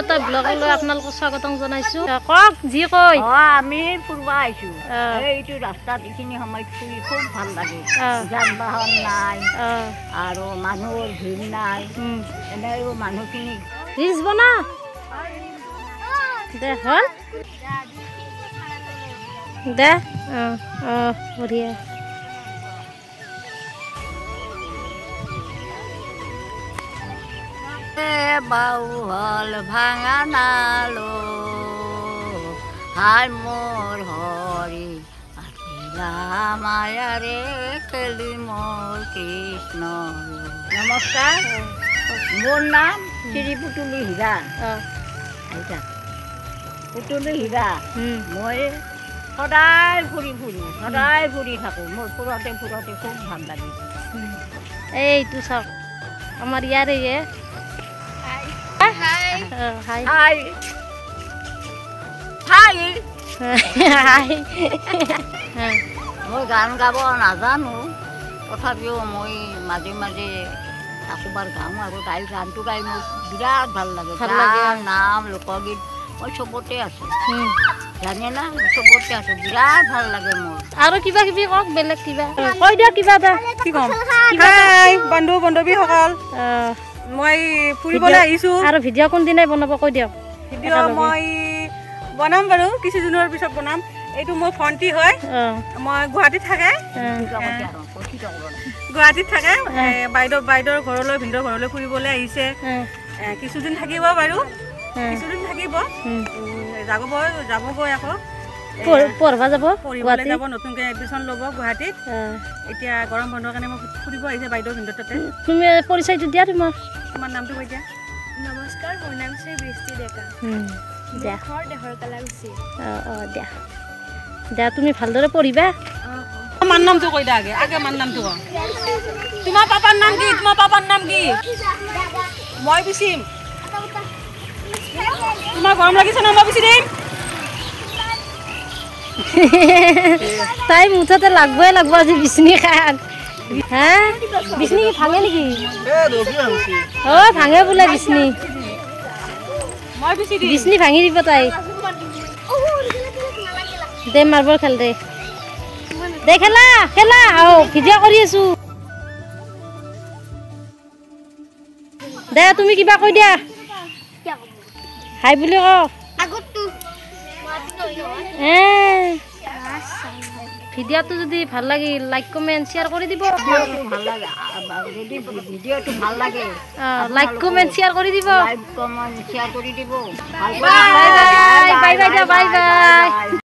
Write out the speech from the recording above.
এটা ব্লগলৈ আপোনালোকক স্বাগতম জনাইছো কক জি কই আমি ফুৰবা আইছো এইটো ৰাস্তাত এইখিনি সময়ত ফুৰি খুব ভাল লাগে যান বাহন নাই আৰু মানুহৰ ভিৰ নাই এনেও মানুহখিনি ৰিলছ বনা দে হল দে বঢ়িয়া বাউ হল ভাঙা নালো হাই মোৰ হৰি আহিলা মায়াৰে খেলি মোৰ কৃষ্ণ নমস্কাৰ মোৰ নাম শ্ৰী পুতুলি হীৰা পুতুলি হীৰা মই সদায় ফুৰি থাকোঁ মোৰ ফুৰতে খুব ভাল লাগে এইটো চাওক আমাৰ ইয়াৰে হাই হাই হাই মই গান গাব নাজানো তথাপিও মই মাজে মাজে একোবাৰ গাওঁ আৰু তাইৰ গানটো গাই মোৰ বিৰাট ভাল লাগে গান নাম লোকগীত মই চবতে আছোঁ জানে না চবতে আছোঁ বিৰাট ভাল লাগে মোৰ আৰু কিবা কিবি কওক বেলেগ কিবা কৈ দিয়ক কিবা এটা কি ক'ম হাই বন্ধু বান্ধৱীসকল মই ফুৰিবলৈ আহিছোঁ আৰু ভিডিঅ' কোনদিনাই বনাব কৈ দিয়ক ভিডিঅ' মই বনাম বাৰু কিছুদিনৰ পিছত বনাম এইটো মোৰ ভণ্টি হয় মই গুৱাহাটীত থাকে বাইদেউৰ ঘৰলৈ ভিনদেউৰ ঘৰলৈ ফুৰিবলৈ আহিছে কিছুদিন থাকিব বাৰু কিছুদিন থাকিব যাবগৈ আকৌ পঢ়িবলৈ যাব নতুনকৈ এডমিশ্যন ল'ব গুৱাহাটীত এতিয়া গৰম বন্ধৰ কাৰণে মই ফুৰিব আহিছে বাইদেউ ভিনদেউৰ তাতে তুমি পৰিচয়টো দিয়া তোমাৰ নামটো কৈ দিয়া নমস্কাৰ মোৰ নাম শ্ৰী বৃষ্টি ডেকা দিয়া ঘৰ দেহৰ কালাগুচি দিয়া দিয়া তুমি ভালদৰে পঢ়িবা মান নামটো কৈ দিয়া আগে মান নামটো ক তোমাৰ পাপাৰ নাম কি মই বিচিম তোমাৰ গৰম লাগিছে ন মই বিচি দিম তাই মুঠতে লাগবই আজি বিচনি খাক হা বিচনি কি ভাঙে নেকি ভাঙে বোলে বিচনি বিচনি ভাঙি দিব তাই দে মাৰ্বল খেল দে খেলা ভিডিঅ' কৰি আছো দে তুমি কিবা কৈ দিয়া হাই বুলি ক ভিডিঅ'টো যদি ভাল লাগে লাইক কমেণ্ট শ্বেয়াৰ কৰি দিব ভিডিঅ'টো ভাল লাগে লাইক কমেণ্ট শ্বেয়াৰ কৰি দিব শ্বেয়াৰ কৰি দিব বাই বাই বাই বাই।